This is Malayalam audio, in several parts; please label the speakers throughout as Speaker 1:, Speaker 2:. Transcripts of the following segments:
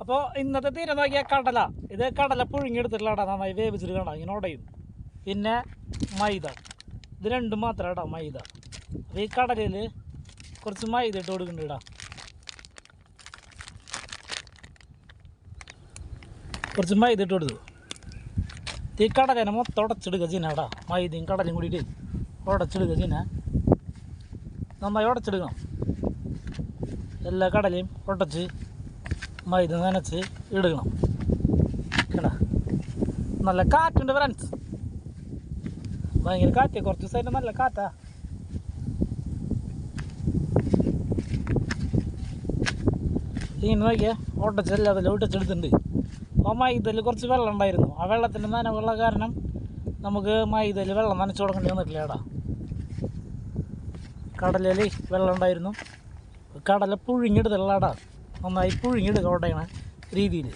Speaker 1: അപ്പോൾ ഇന്നത്തെ തീരെ നോക്കിയാൽ കടല. ഇത് കടല പുഴുങ്ങിയെടുത്തിട്ടുള്ള നന്നായി വേവിച്ചിട്ട് കാണാം, ഇങ്ങനെ ഉടയും. പിന്നെ മൈദ, ഇത് രണ്ടും മാത്രം ഇടാം മൈദ. അപ്പോൾ ഈ കടലയിൽ കുറച്ച് മൈദ ഇട്ട് കൊടുക്കുന്നുണ്ട് ഇടാം. കുറച്ച് മൈദ ഇട്ട് കൊടുത്തു. ഈ കടലേനെ മൊത്തം ഉടച്ചെടുക്കുക ചെയ്യുന്നേടാ. മൈദയും കടലയും കൂടിയിട്ട് ഉടച്ചെടുക്കുക ചെയ്യുന്ന, നന്നായി ഉടച്ചെടുക്കണം. എല്ലാ കടലയും ഉടച്ച് മൈദ നനച്ച് ഇടണം. കേടാ, നല്ല കാറ്റുണ്ട് ഫ്രണ്ട്സ്, ഭയങ്കര കാറ്റ്. കുറച്ച് ദിവസമായിട്ട് നല്ല കാറ്റാ. ഇങ്ങനെ നോക്കിയാൽ ഉടച്ചെല്ലാം അതിൽ ഉടച്ചെടുത്തിട്ടുണ്ട്. അപ്പോൾ മൈദയിൽ കുറച്ച് വെള്ളം ഉണ്ടായിരുന്നു. ആ വെള്ളത്തിൻ്റെ നനവുള്ള കാരണം നമുക്ക് മൈദയിൽ വെള്ളം നനച്ച് കൊടുക്കേണ്ടി വന്നിട്ടില്ല. ഏടാ, കടലയിൽ വെള്ളം ഉണ്ടായിരുന്നു. കടല പുഴുങ്ങിയെടുത്തുള്ളടാ, നന്നായി പുഴുങ്ങിയെടുക്കുക ഉടയണ രീതിയിൽ.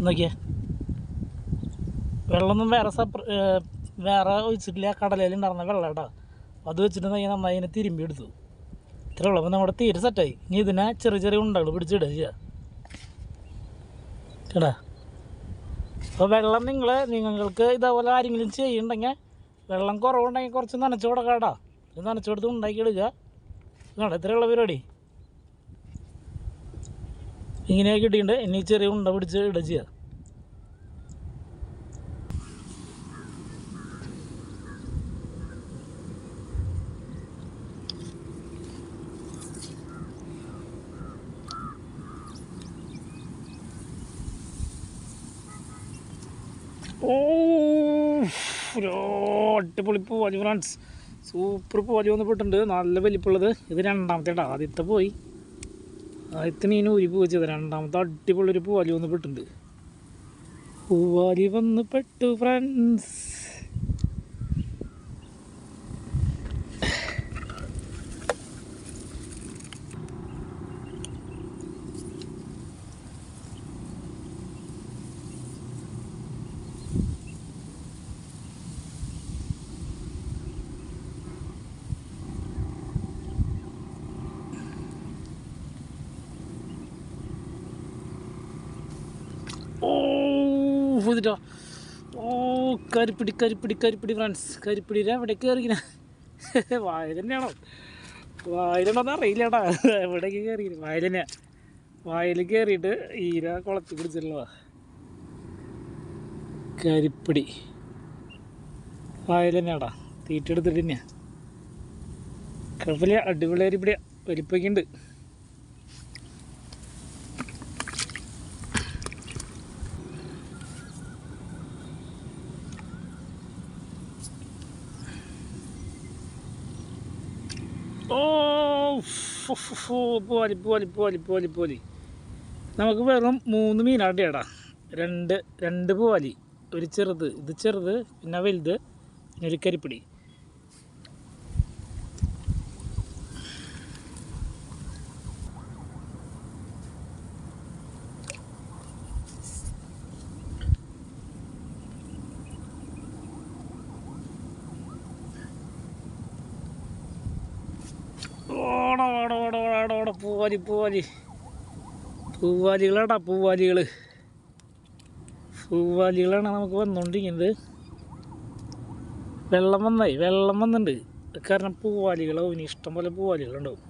Speaker 1: നോക്കിയേ, വെള്ളമൊന്നും വേറെ ഒഴിച്ചിട്ടില്ല. കടലയിൽ ഉണ്ടായിരുന്ന വെള്ളം കേട്ടോ. അത് വെച്ചിട്ട് നന്നായി അതിനെ തിരുമ്പി എടുത്തു. ഇത്രേ ഉള്ളൂ. അപ്പോൾ നമ്മുടെ തീരെ സെറ്റായി. ഇനി ഇതിനെ ചെറിയ ചെറിയ ഉണ്ടകൾ പിടിച്ചിടുക ചെയ്യുക കേടാ. അപ്പോൾ വെള്ളം നിങ്ങൾക്ക് ഇതേപോലെ ആരെങ്കിലും ചെയ്യുന്നുണ്ടെങ്കിൽ വെള്ളം കുറവുണ്ടെങ്കിൽ കുറച്ച് നനച്ചു കൊടുക്കാം കേട്ടോ. ഇത് നനച്ചു കൊടുത്ത് ഉണ്ടാക്കിയെടുക്കുക കേട്ടോ. ഇത്രയുള്ള പരിപാടി. ഇങ്ങനെയൊക്കെ ഇട്ടിട്ടുണ്ട്. ഇനി ചെറിയ ഉണ്ട പിടിച്ച് ഇടുക ചെയ്യുക. അടിപൊളി പൂവാലി ഫ്രണ്ട്സ്, സൂപ്പർ പൂവാലി വന്നിട്ടുണ്ട്. നല്ല വലിപ്പമുള്ളത്. ഇത് രണ്ടാമത്തെ ഇടാം. ആദ്യത്തെ പോയി, ആദ്യത്തെ മീൻ ഊരി പോയിച്ചത്. രണ്ടാമത്തെ അടിപൊളിയൊരു പൂവാലി വന്നിട്ടുണ്ട്. പൂവാലി വന്ന് പെട്ടു ഫ്രണ്ട്സ്. ഇതിട്ടോ, കരിപ്പിടി കരിപ്പിടി കരിപ്പിടി ഫ്രണ്ട്സ്. കരിപ്പിടിയുടെ എവിടെ കയറിക്കണ? വായ തന്നെയാണോ? വായിലുണ്ടോന്ന് അറിയില്ലടാ. എവിടേക്ക് കയറി? വായിൽ തന്നെയാ. വായിൽ കയറിയിട്ട് ഈര കുളത്തി പിടിച്ചിട്ടുള്ളതാ കരിപ്പിടി. വായിൽ തന്നെയാടാ, തീറ്റ എടുത്തിട്ട് തന്നെയാ. കുഴപ്പമില്ല, അടിപൊളി കരിപ്പിടിയാ. വലിപ്പൊക്കെ ഉണ്ട്. പോലി പോലി പോലി പോലി പോലി. നമുക്ക് വെറും 3 മീനാണ് ഇടാ. രണ്ട് പോലി, ഒരു ചെറുത്, ഇത് ചെറുത്, പിന്നെ വലുത്, പിന്നെ ഒരു കരിപ്പിടി. പൂവാലി പൂവാലി പൂവാലികളാടാ, പൂവാലികളാണ് നമുക്ക് വന്നുകൊണ്ടിരിക്കുന്നത്. വെള്ളം വന്നിട്ടുണ്ട്. കാരണം പൂവാലികളോ ഇനി ഇഷ്ടം പോലെ പൂവാലികളുണ്ടാവും.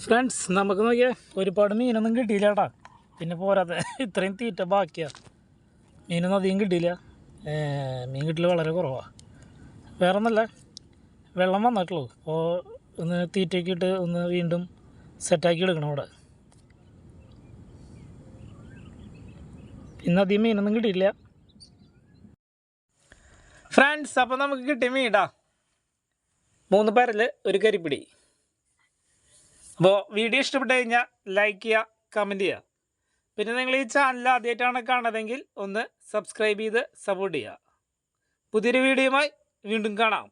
Speaker 1: ഫ്രണ്ട്സ്, നമുക്ക് നോക്കിയാൽ ഒരുപാട് മീനൊന്നും കിട്ടിയില്ല കേട്ടാ. പിന്നെ പോരാതെ ഇത്രയും തീറ്റ ബാക്കിയാണ്. മീനൊന്നും അധികം കിട്ടിയില്ല. മീൻ കിട്ടൽ വളരെ കുറവാണ്. വേറെ ഒന്നല്ല, വെള്ളം വന്നിട്ടുള്ളൂ. അപ്പോൾ ഒന്ന് തീറ്റയൊക്കെ ഇട്ട് ഒന്ന് വീണ്ടും സെറ്റാക്കി എടുക്കണം അവിടെ. പിന്നെ അധികം മീനൊന്നും കിട്ടിയില്ല ഫ്രണ്ട്സ്. അപ്പോൾ നമുക്ക് കിട്ടിയ മീനാ 3 പരൽ, ഒരു കരിപ്പിടി. അപ്പോൾ വീഡിയോ ഇഷ്ടപ്പെട്ട് കഴിഞ്ഞാൽ ലൈക്ക് ചെയ്യുക, കമൻറ്റ് ചെയ്യുക. പിന്നെ നിങ്ങൾ ഈ ചാനൽ ആദ്യമായിട്ടാണ് കാണുന്നതെങ്കിൽ ഒന്ന് സബ്സ്ക്രൈബ് ചെയ്ത് സപ്പോർട്ട് ചെയ്യുക. പുതിയൊരു വീഡിയോയുമായി വീണ്ടും കാണാം.